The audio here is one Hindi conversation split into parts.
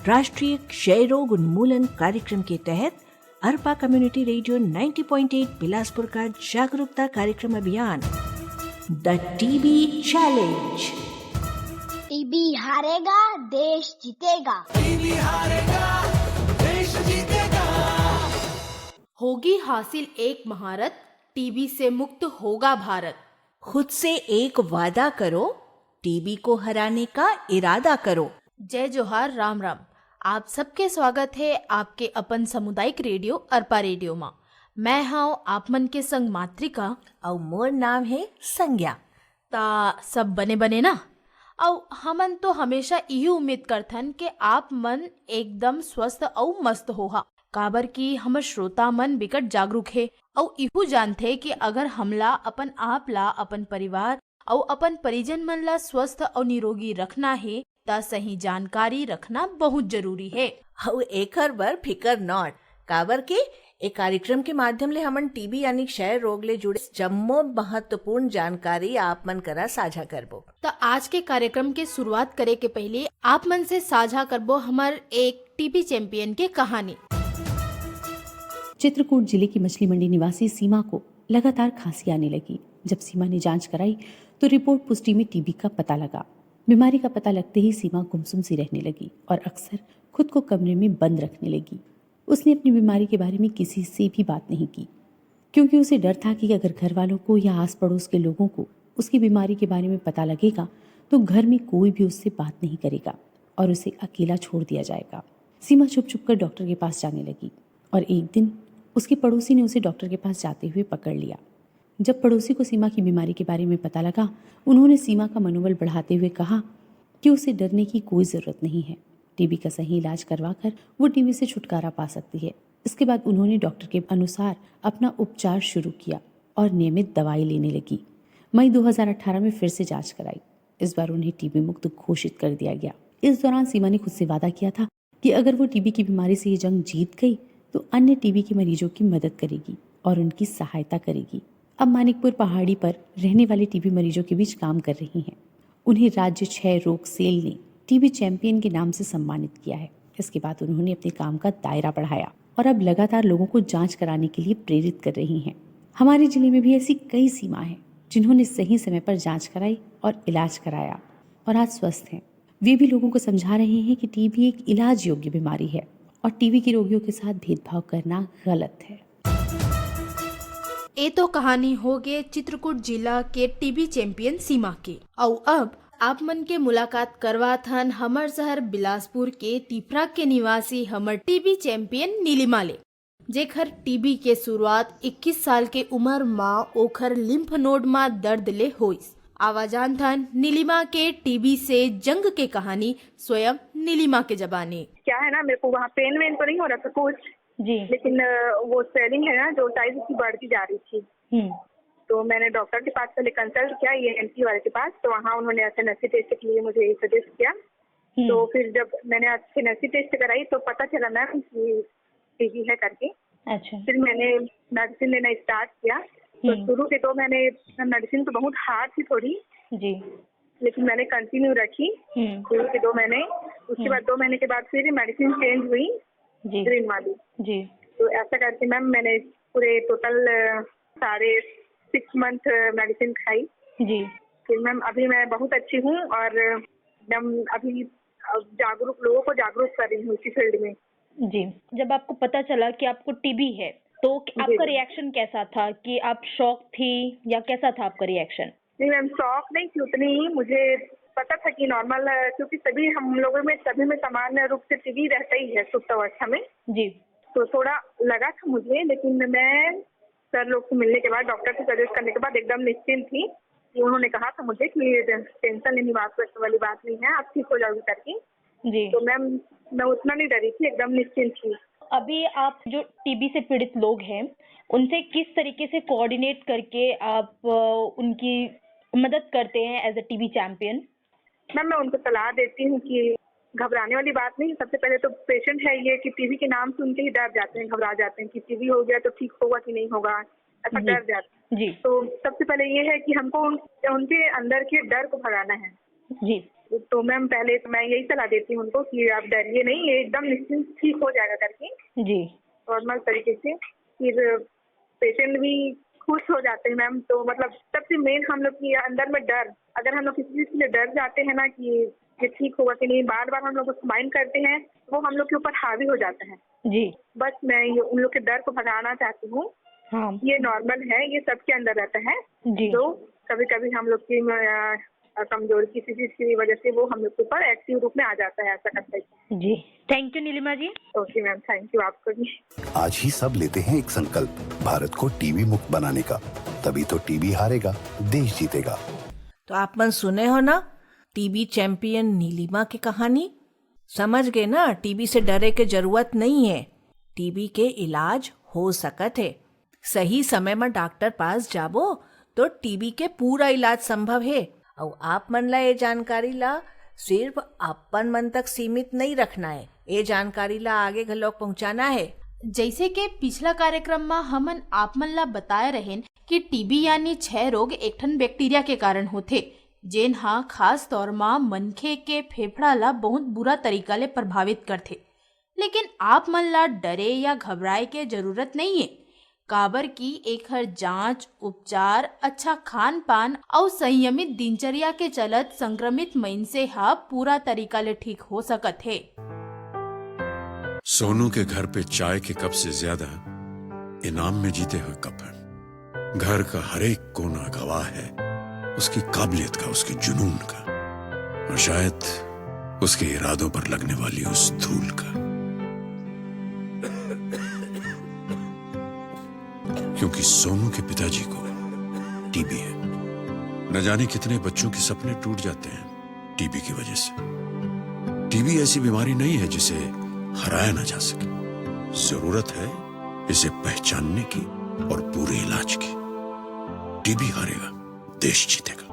राष्ट्रीय क्षय रोग उन्मूलन कार्यक्रम के तहत अरपा कम्युनिटी रेडियो 90.8 बिलासपुर का जागरूकता कार्यक्रम अभियान द टीबी चैलेंज। टीबी हारेगा देश जीतेगा। टीबी हारेगा देश जीतेगा। होगी हासिल एक महारत, टीबी से मुक्त होगा भारत। खुद से एक वादा करो, टीबी को हराने का इरादा करो। जय जोहार, राम राम। आप सबके स्वागत है आपके अपन सामुदायिक रेडियो अरपा रेडियो में। मैं हूँ आप मन के संग मातृका और मोर नाम है संज्ञा। ता सब बने बने ना। और हमन तो हमेशा यही उम्मीद करथन कि आप मन एकदम स्वस्थ और मस्त होहा, काबर की हमर श्रोता मन बिकट जागरूक है और इहू जानते कि अगर हमला अपन आप ला, अपन परिवार और अपन परिजन मन ला स्वस्थ और निरोगी रखना है ता सही जानकारी रखना बहुत जरूरी है। और एकर बर फिकर नॉट, काबर के एक कार्यक्रम के माध्यम ले हमन टीबी यानी क्षय रोग ले जुड़े जम्मो महत्वपूर्ण जानकारी आप मन करा साझा करबो। तो आज के कार्यक्रम के शुरुआत करे के पहले आप मन से साझा करबो हमार एक टीबी चैंपियन के कहानी। चित्रकूट जिले की मछली मंडी निवासी सीमा को लगातार खांसी आने लगी। जब सीमा ने जांच कराई तो रिपोर्ट पुष्टि में टीबी का पता लगा। बीमारी का पता लगते ही सीमा गुमसुम सी रहने लगी और अक्सर खुद को कमरे में बंद रखने लगी। उसने अपनी बीमारी के बारे में किसी से भी बात नहीं की, क्योंकि उसे डर था कि अगर घर वालों को या आस पड़ोस के लोगों को उसकी बीमारी के बारे में पता लगेगा तो घर में कोई भी उससे बात नहीं करेगा और उसे अकेला छोड़ दिया जाएगा। सीमा छुप छुप कर डॉक्टर के पास जाने लगी और एक दिन उसके पड़ोसी ने उसे डॉक्टर के पास जाते हुए पकड़ लिया। जब पड़ोसी को सीमा की बीमारी के बारे में पता लगा, उन्होंने सीमा का मनोबल बढ़ाते हुए कहा कि उसे डरने की कोई ज़रूरत नहीं है। टीबी का सही इलाज करवाकर वो टीबी से छुटकारा पा सकती है। इसके बाद उन्होंने डॉक्टर के अनुसार अपना उपचार शुरू किया और नियमित दवाई लेने लगी। मई 2018 में फिर से जांच कराई। इस बार उन्हें टीबी मुक्त घोषित कर दिया गया। इस दौरान सीमा ने खुद से वादा किया था कि अगर वो टीबी की बीमारी से ये जंग जीत गई तो अन्य टीबी के मरीजों की मदद करेगी और उनकी सहायता करेगी। अब मानिकपुर पहाड़ी पर रहने वाले टीबी मरीजों के बीच काम कर रही हैं। उन्हें राज्य क्षय रोग सेल ने टीबी चैंपियन के नाम से सम्मानित किया है। इसके बाद उन्होंने अपने काम का दायरा बढ़ाया और अब लगातार लोगों को जांच कराने के लिए प्रेरित कर रही हैं। हमारे जिले में भी ऐसी कई सीमा हैं जिन्होंने सही समय पर जांच कराई और इलाज कराया और आज स्वस्थ हैं। वे भी लोगों को समझा रहे हैं कि टीबी एक इलाज योग्य बीमारी है और टीबी के रोगियों के साथ भेदभाव करना गलत है। ये तो कहानी हो गए चित्रकूट जिला के टीबी चैंपियन सीमा की। और अब आप मन के मुलाकात करवा थन हमर शहर बिलासपुर के तिफरा के निवासी हमर टीबी चैंपियन नीलिमा ले, जेखर टीबी के शुरुआत 21 साल के उम्र माँ ओखर लिम्फ नोड में दर्द ले होइस। आवाजान थन नीलिमा के टीबी से जंग के कहानी स्वयं नीलिमा के जबानी। क्या है ना, मेरे को वहाँ पेन वेन तो नहीं हो रहा था कुछ जी, लेकिन वो स्वेलिंग है ना जो साइज उसकी बढ़ती जा रही थी। तो मैंने डॉक्टर के पास पहले कंसल्ट किया, ENT वाले के पास। तो वहाँ उन्होंने एसएनएससी टेस्ट के लिए मुझे सजेस्ट किया। तो फिर जब मैंने एसएनएससी टेस्ट कराई तो पता चला मैम कि टीबी है करके। अच्छा। फिर मैंने मेडिसिन लेना स्टार्ट किया। तो शुरू के तो मैंने मेडिसिन तो बहुत हार्ड थी थोड़ी जी, लेकिन मैंने कंटिन्यू रखी शुरू के 2 महीने। उसके बाद 2 महीने के बाद फिर मेडिसिन चेंज हुई जी, ग्रीन वाली जी। तो ऐसा करके मैम मैंने पूरे टोटल 6.5 मंथ मेडिसिन खाई जी। फिर मैम अभी मैं बहुत अच्छी हूँ और मैम अभी लोगों को जागरूक कर रही हूँ इसी फील्ड में जी। जब आपको पता चला कि आपको टीबी है तो आपका रिएक्शन कैसा था? कि आप शॉक थी या कैसा था आपका रिएक्शन? नहीं मैम, शॉक नहीं थी उतनी। मुझे पता था कि नॉर्मल, क्योंकि सभी हम लोगों में सभी में सामान्य रूप से टीबी रहता ही है सुप्त अवस्था में जी। तो थोड़ा लगा था मुझे, लेकिन मैं सर लोग से मिलने के बाद, डॉक्टर से सजेस्ट करने के बाद एकदम निश्चिंत थी कि उन्होंने कहा था मुझे कि टेंशन लेने वाली बात नहीं है, आप ठीक हो जाओगी करके जी। तो मैम मैं उतना नहीं डरी थी, एकदम निश्चिंत थी। अभी आप जो टीबी से पीड़ित लोग हैं उनसे किस तरीके से कोऑर्डिनेट करके आप उनकी मदद करते हैं as a TB champion? Ma'am मैं उनको सलाह देती हूँ कि घबराने वाली बात नहीं। सबसे पहले तो पेशेंट है ये कि टीबी के नाम सुन के ही डर जाते हैं, घबरा जाते हैं कि टीबी हो गया तो ठीक होगा कि नहीं होगा, ऐसा डर जाते हैं जी। तो सबसे पहले ये है कि हमको उनके अंदर के डर को भगाना है जी। तो मैम पहले तो मैं यही सलाह देती हूँ उनको कि आप डरिए नहीं, ये एकदम निश्चिंत ठीक हो जाएगा करके जी नॉर्मल तरीके से। फिर पेशेंट भी खुश हो जाते हैं मैम। तो मतलब सबसे मेन हम लोग की अंदर में डर, अगर हम लोग किसी चीज के लिए डर जाते हैं ना कि ये ठीक होगा कि नहीं, बार बार हम लोग उसको माइंड करते हैं, वो हम लोग के ऊपर हावी हो जाता है। जी बस मैं ये उन लोग के डर को भगाना चाहती हूँ। हाँ ये नॉर्मल है, ये सबके अंदर रहता है। जी तो कभी कभी हम लोग की कमजोरी किसी चीज की वजह से वो हम लोग के ऊपर एक्टिव रूप में आ जाता है, ऐसा करता है। जी thank you Neelima ji. Okay ma'am, thank you आपको भी। आज ही सब लेते हैं एक संकल्प, भारत को टीबी मुक्त बनाने का। तभी तो टीबी हारेगा, देश जीतेगा। तो आप मन सुने हो ना टीबी चैंपियन नीलिमा की कहानी? समझ गए ना, टीबी से डरे के जरूरत नहीं है। टीबी के इलाज हो सकत है। सही समय में डॉक्टर पास जाबो तो टीबी के पूरा इलाज संभव है। और आप मन ला ये जानकारी ला सिर्फ अपन मन तक सीमित नहीं रखना है, ये जानकारी ला आगे घलोक पहुंचाना है। जैसे कि पिछला कार्यक्रम में हमन आप मन ला बताए रहेन कि टीबी यानी 6 रोग एकठन बैक्टीरिया के कारण होथे, जेन हा खास तौर मा मनखे के फेफड़ा ला बहुत बुरा तरीका ले प्रभावित करथे। लेकिन आप मन ला डरे या घबराए के जरूरत नहीं है, काबर की एखर जांच, उपचार, अच्छा खान पान और संयमित दिनचर्या के चलत संक्रमित मइनसे हा पूरा तरीका ले ठीक हो सकत है। सोनू के घर पे चाय के कप से ज्यादा इनाम में जीते हुए कप है। घर का हर एक कोना गवाह है उसकी काबिलियत का, उसके जुनून का और शायद उसके इरादों पर लगने वाली उस धूल का। क्योंकि सोनू के पिताजी को टीबी है। न जाने कितने बच्चों के सपने टूट जाते हैं टीबी की वजह से। टीबी ऐसी बीमारी नहीं है जिसे हराया ना जा सके। जरूरत है इसे पहचानने की और पूरे इलाज की। टीबी हारेगा, देश जीतेगा।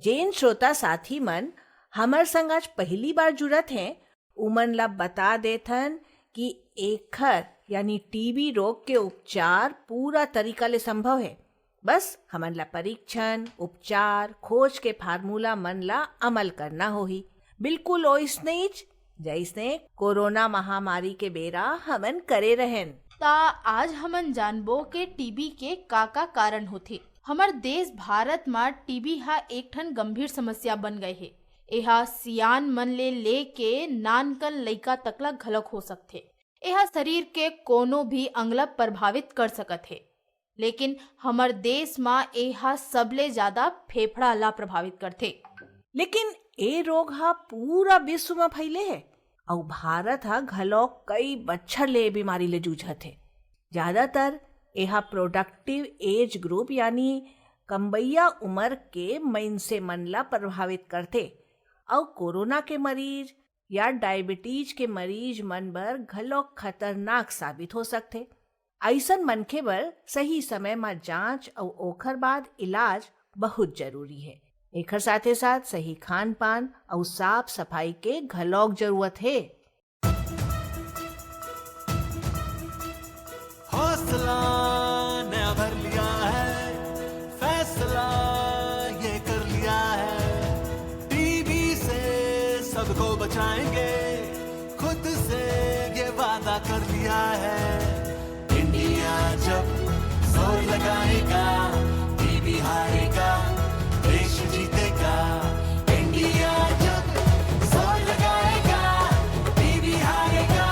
जैन श्रोता साथी मन हमर संग आज पहली बार जुड़त हैं, उमन ला बता देथन कि एखर यानी टीबी रोग के उपचार पूरा तरीका ले संभव है। बस हमन ला परीक्षण, उपचार, खोज के फार्मूला मन ला अमल करना होही। बिल्कुल ओइसने जैसने कोरोना महामारी के बेरा हमन करे रहन। ता आज हमन जानबो के टीबी के का कारण होथे। हमर देश भारत में टीबी हा एक ठन गंभीर समस्या बन गए है। यह सियान मन ले के नानकन लइका तकला घलक हो सकथे। यह शरीर के कोनो भी अंग ला प्रभावित कर सकत है। लेकिन हमर देश में यह सबले ज्यादा फेफड़ा ला प्रभावित करथे। लेकिन ए रोग हा पूरा विश्व में फैले है और भारत हा घलोक कई बच्छर ले बीमारी ले जूझत है। ज्यादातर यह प्रोडक्टिव एज ग्रुप यानी कम्बैया उम्र के मइनसे मन ला प्रभावित करथे और कोरोना के मरीज या डायबिटीज के मरीज मन बर घलोक खतरनाक साबित हो सकथे। ऐसन मनखे बर सही समय में जांच और ओखर बाद इलाज बहुत जरूरी है। एकर साथे साथ सही खान पान और साफ सफाई के घलोक जरूरत है। हौसला नया भर लिया है, फैसला ये कर लिया है। टीबी से सबको बचाएंगे, खुद से ये वादा कर लिया है। इंडिया जब जोर लगाएगा, टीबी हारेगा, देश जीतेगा। इंडिया जब जोर लगाएगा, टीबी हारेगा,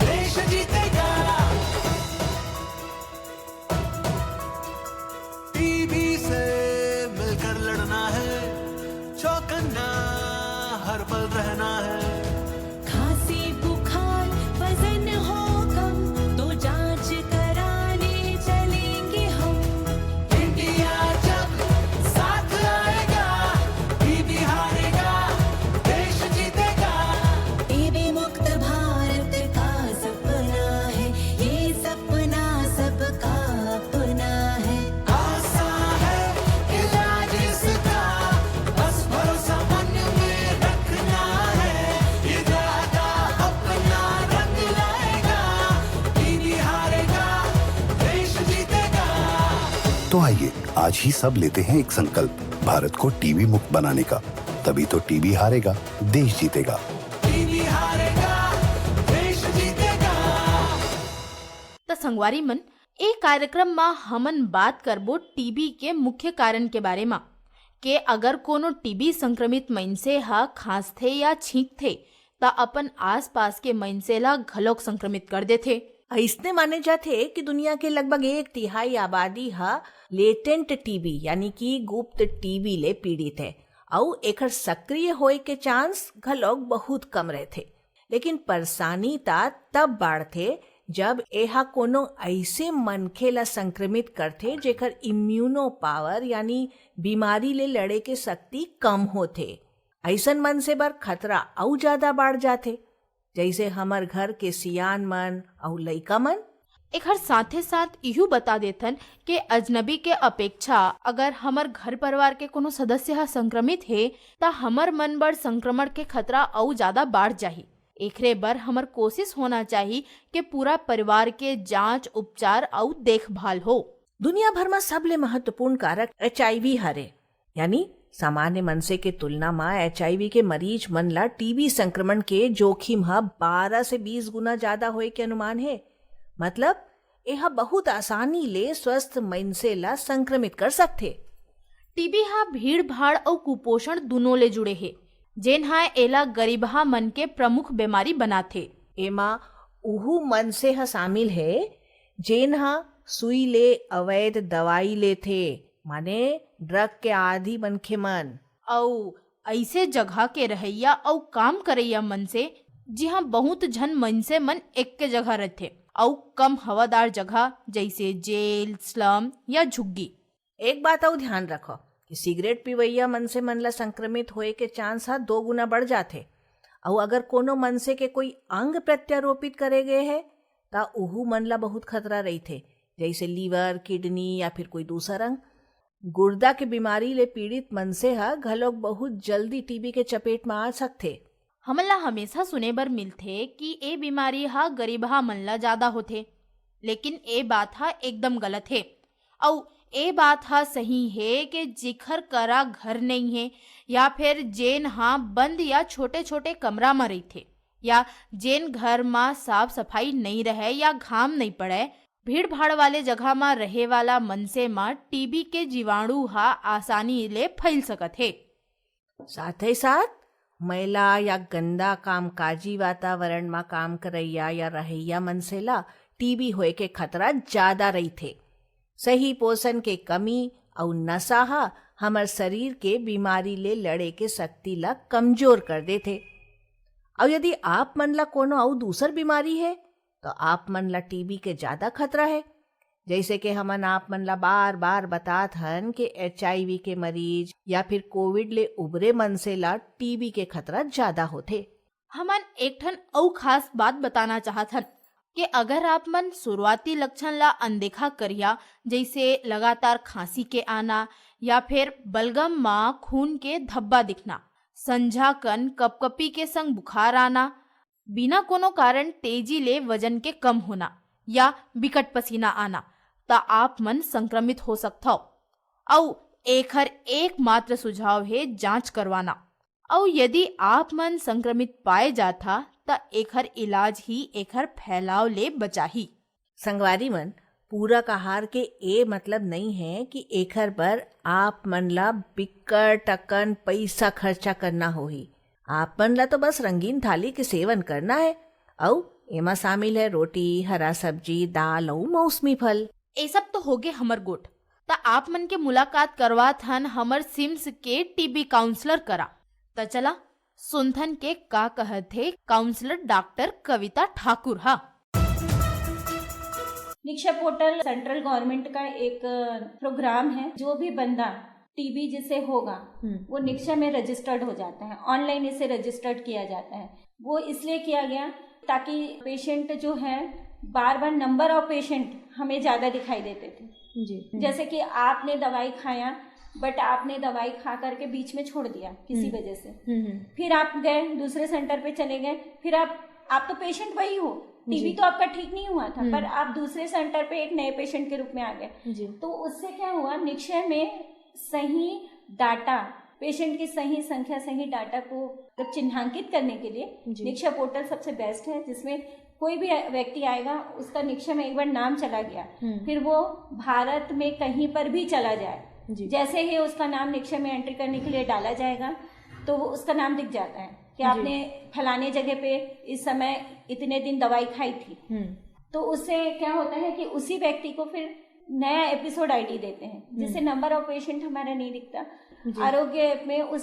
देश जीतेगा। टीबी से मिलकर लड़ना है, चौकन्ना हर पल रहना है। खांसी बुखार वजन हो कम तो जांच कराने चलेंगे हम। इंडिया जब साथ आएगा, टीबी हारेगा, देश जीतेगा। टीबी मुक्त भारत का सपना है, ये सपना सबका अपना है। आसान है इलाज इसका, बस भरोसा मन में रखना है। ये दादा अपना रंग लाएगा, टीबी हारेगा, देश जीतेगा। तो आइए आज ही सब लेते हैं एक संकल्प, भारत को टीबी मुक्त बनाने का। तभी तो टीबी हारेगा, देश जीतेगा। टीबी हारेगा, देश जीतेगा। तो संगवारी मन ए कार्यक्रम में हमन बात करबो टीबी के मुख्य कारण के बारे में कि अगर कोनो टीबी संक्रमित मइनसे हा खांसथे या छींकथे ता अपन आसपास के मइनसे ला घलोक संक्रमित कर देथे। ऐसने माने जाथे कि दुनिया के लगभग 1/3 आबादी हा लेटेंट टीबी यानी कि गुप्त टीबी ले पीड़ित है और एकर सक्रिय होए के चांस घलोक बहुत कम रहथे। लेकिन परेशानी तब बाढ़थे जब एहा कोनो ऐसे मनखे ला संक्रमित करथे जेकर इम्यूनो पावर यानी बीमारी ले लड़े के शक्ति कम होथे। ऐसन मन से बर खतरा और ज्यादा बढ़ जाथे, जैसे हमर घर के सियान मन और लइका मन। एक हर साथे साथ इहू बता देथन कि अजनबी के अपेक्षा अगर हमर घर परिवार के कोनो सदस्य हा संक्रमित है ता हमर मन बर संक्रमण के खतरा और ज्यादा बढ़ जाही। एकरे बर हमर कोशिश होना चाहिए कि पूरा परिवार के जांच उपचार और देखभाल हो। दुनिया भर में सबले महत्वपूर्ण कारक HIV हरे, यानी सामान्य मनसे के तुलना में HIV के मरीज मन ला टीबी संक्रमण के जोखिम हा 12 से 20 गुना ज्यादा होए के अनुमान है। मतलब यह बहुत आसानी ले स्वस्थ मनसे ला संक्रमित कर सकथे। टीबी हा भीड़ भाड़ और कुपोषण दोनों ले जुड़े है, जेन हा एला गरीबहा मन के प्रमुख बीमारी बनाथे। एमा उहू मनसे हा शामिल है जेन हा सुई ले अवैध दवाई लेथे, माने ड्रग के आदि मनखे मन, और ऐसे जगह के रहैया और काम करैया मन से जिहाँ बहुत झन मनसे मन एक के जगह रहथे और कम हवादार जगह जैसे जेल, स्लम या झुग्गी। एक बात और ध्यान रखो कि सिगरेट पीवैया मनसे मन ला संक्रमित होए के चांस हा 2 गुना बढ़ जाथे। और अगर कोनो मनसे के कोई अंग प्रत्यारोपित करे गए है ता उहू मन ला बहुत खतरा रहीथे, जैसे लीवर, किडनी या फिर कोई दूसरा अंग। गुर्दा के बीमारी ले पीड़ित मनसे हा घलोक बहुत जल्दी टीबी के चपेट में आ सकथे। हमन ला हमेशा सुने बर मिलथे कि ए बीमारी हा गरीबहा मन ला ज्यादा होथे, लेकिन ए बात हा एकदम गलत है। और ए बात हा सही है कि जिखर करा घर नहीं है या फिर जेन हा बंद या छोटे छोटे कमरा में रहीथे या जेन घर में साफ सफाई नहीं रहे या घाम नहीं पड़े, भीड़ भाड़ वाले जगह में रहे वाला मनसे में टीबी के जीवाणु हा आसानी ले फैल सकत है। साथ ही साथ मैला या गंदा कामकाजी वातावरण में काम करैया या रहैया मनसे ला टीबी होए के खतरा ज्यादा रहीथे। सही पोषण के कमी और नशा हा हमर शरीर के बीमारी ले लड़े के शक्ति ला कमजोर कर देथे। और यदि आप मन ला कोनो और दूसर बीमारी है तो आप मन ला टीबी के ज्यादा खतरा है। जैसे कि हमन आप मन ला बार बार बतात हन कि HIV के मरीज या फिर कोविड ले उबरे मनसे ला टीबी के खतरा ज्यादा होथे। हमन एक ठन और खास बात बताना चाहत हन कि अगर आप मन शुरुआती लक्षण ला अनदेखा करिया, जैसे लगातार खांसी के आना या फिर बलगम में खून के धब्बा दिखना, संझा कन कपकपी के संग बुखार आना, बिना कोनो कारण तेजी ले वजन के कम होना या बिकट पसीना आना, ता आप मन संक्रमित हो सकता हो। और एकर एकमात्र सुझाव है जांच करवाना। और यदि आप मन संक्रमित पाए जाता ता एकर इलाज ही एकर फैलाव ले बचाही। संगवारी मन, पूरक आहार के ए मतलब नहीं है कि एकर पर आप मन ला बिकट अकन पैसा खर्चा करना होही। आप मन ला तो बस रंगीन थाली के सेवन करना है और एमा शामिल है रोटी, हरा सब्जी, दाल और मौसमी फल। ये सब तो होगे हमर गोट। ता आप मन के मुलाकात करवात हन हमर सिम्स के टीबी काउंसलर करा। ता चला सुनथन के का कहत थे काउंसलर डॉक्टर कविता ठाकुर। हा, निक्षा पोर्टल सेंट्रल गवर्नमेंट का एक प्रोग्राम है। जो भी बंदा टीबी जिसे होगा वो निक्षा में रजिस्टर्ड हो जाता है, ऑनलाइन इसे रजिस्टर्ड किया जाता है। वो इसलिए किया गया ताकि पेशेंट जो है बार बार नंबर ऑफ पेशेंट हमें ज्यादा दिखाई देते थे जी। जैसे कि आपने दवाई खाया बट आपने दवाई खा करके बीच में छोड़ दिया किसी वजह से, फिर आप गए दूसरे सेंटर पे चले गए, फिर आप तो पेशेंट वही हो, टीबी तो आपका ठीक नहीं हुआ था पर आप दूसरे सेंटर पे एक नए पेशेंट के रूप में आ गए। तो उससे क्या हुआ, निक्षय में सही डाटा पेशेंट की सही संख्या, सही डाटा को चिन्हांकित करने के लिए निक्षा पोर्टल सबसे बेस्ट है, जिसमें कोई भी व्यक्ति आएगा, उसका निक्षा में एक बार नाम चला गया, फिर वो भारत में कहीं पर भी चला जाए, जैसे ही उसका नाम निक्षा में एंट्री करने के लिए डाला जाएगा तो वो उसका नाम दिख जाता है कि आपने फलाने जगह पे इस समय इतने दिन दवाई खाई थी। तो उससे क्या होता है कि उसी व्यक्ति को फिर नया एपिसोड आईडी देते हैं, जिससे नंबर ऑफ पेशेंट हमारा नहीं दिखता। आरोग्य ऐप में वो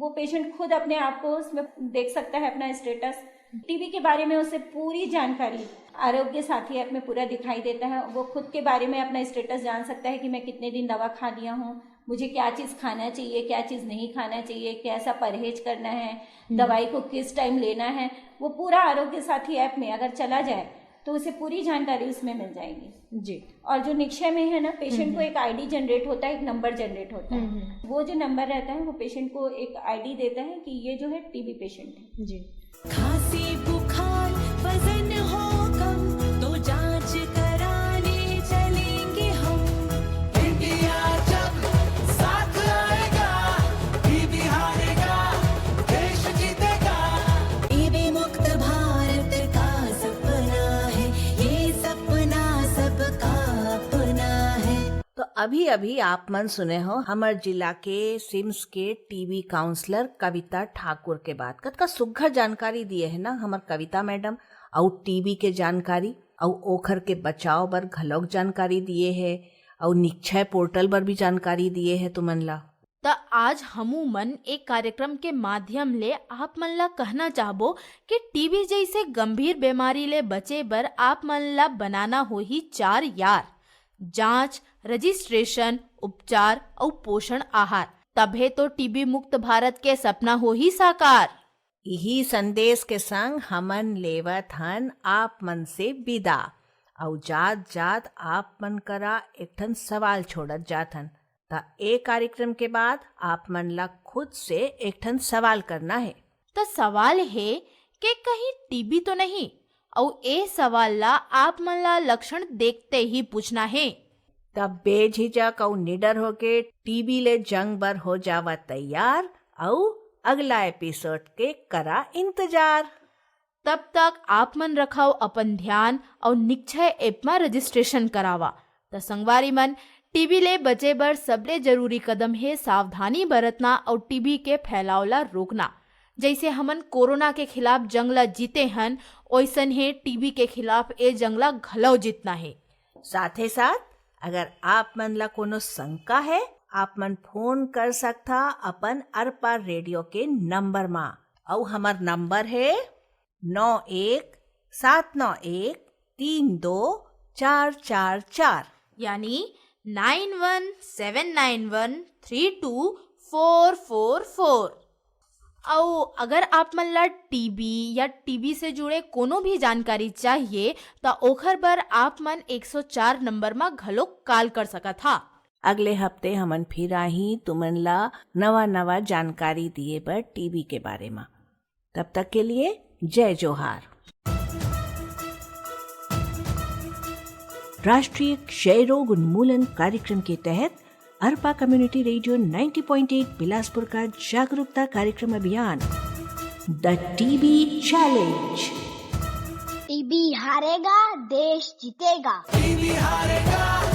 पेशेंट खुद अपने आप को उसमें देख सकता है, अपना स्टेटस, टीबी के बारे में उसे पूरी जानकारी आरोग्य साथी ऐप में पूरा दिखाई देता है। वो खुद के बारे में अपना स्टेटस जान सकता है कि मैं कितने दिन दवा खा लिया हूँ, मुझे क्या चीज खाना चाहिए, क्या चीज नहीं खाना चाहिए, कैसा परहेज करना है, दवाई को किस टाइम लेना है। वो पूरा आरोग्य साथी ऐप में अगर चला जाए तो उसे पूरी जानकारी उसमें मिल जाएगी जी। और जो निक्षय में है ना, पेशेंट को एक आईडी जनरेट होता है, एक नंबर जनरेट होता है। वो जो नंबर रहता है वो पेशेंट को एक आईडी देता है कि ये जो है टीबी पेशेंट है जी। खांसी बुखार वजन हो कम तो जांच कराने चलेंगे हम। इंडिया जब साथ आएगा, टीबी हारेगा, देश जीतेगा। टीबी मुक्त भारत का सपना है, ये सपना सबका अपना है। तो अभी अभी आप मन सुने हो हमार जिला के सिम्स के टीबी काउंसलर कविता ठाकुर के बात। कतका सुघर जानकारी दिए है ना हमार कविता मैडम, और टीबी के जानकारी और ओखर के बचाव बर घलोक जानकारी दिए है, और निक्षय पोर्टल पर भी जानकारी दिए है तुमन ला। त आज हमू मन एक कार्यक्रम के माध्यम ले आप मन ला कहना चाहबो कि टीबी जैसे गंभीर बीमारी ले बचे बर आप मन ला बनाना हो ही 4 यार: जांच, रजिस्ट्रेशन, उपचार और पोषण आहार। तबे तो टीबी मुक्त भारत के सपना हो ही साकार। यही संदेश के संग हमन लेवत हन आप मन से विदा, और जात जात आप मन करा एक ठन सवाल छोड़त जात हन। ता ए कार्यक्रम के बाद आप मन ला खुद से एक ठन सवाल करना है। तो सवाल है कि कहीं टीबी तो नहीं, और ए सवाल ला आप मन ला लक्षण देखते ही पूछना है। तब बेझिझक और निडर होके टीबी ले जंग बर हो जावा तैयार, और अगला एपिसोड के करा इंतजार। तब तक आप मन रखाओ अपन ध्यान और निक्षय ऐप में रजिस्ट्रेशन करावा। तो संगवारी मन, टीबी ले बचे बर सबले जरूरी कदम है सावधानी बरतना और टीबी के फैलाव ला रोकना। जैसे हमन कोरोना के खिलाफ जंग ला जीते हन, वैसन है टीबी के खिलाफ ए जंग ला घलव जीतना है। साथ ही साथ अगर आप मन ला कोनो शंका है, आप मन फोन कर सकता अपन अरपार रेडियो के नंबर मा, और हमार नंबर है 91-791-32-444, यानी 91-791-32-444। और अगर आप मन ला टीबी या टीबी से जुड़े कोनो भी जानकारी चाहिए तो ओखर बर आप मन 104 नंबर में घलो कॉल कर सकत था। अगले हफ्ते हमन फिर आही तुमन ला नवा जानकारी दिए बर टीबी के बारे में। तब तक के लिए जय जोहार। राष्ट्रीय क्षय रोग उन्मूलन कार्यक्रम के तहत अरपा कम्युनिटी रेडियो 90.8 बिलासपुर का जागरूकता कार्यक्रम अभियान द टीबी चैलेंज। टीबी हारेगा, देश जीतेगा। टीबी हारेगा,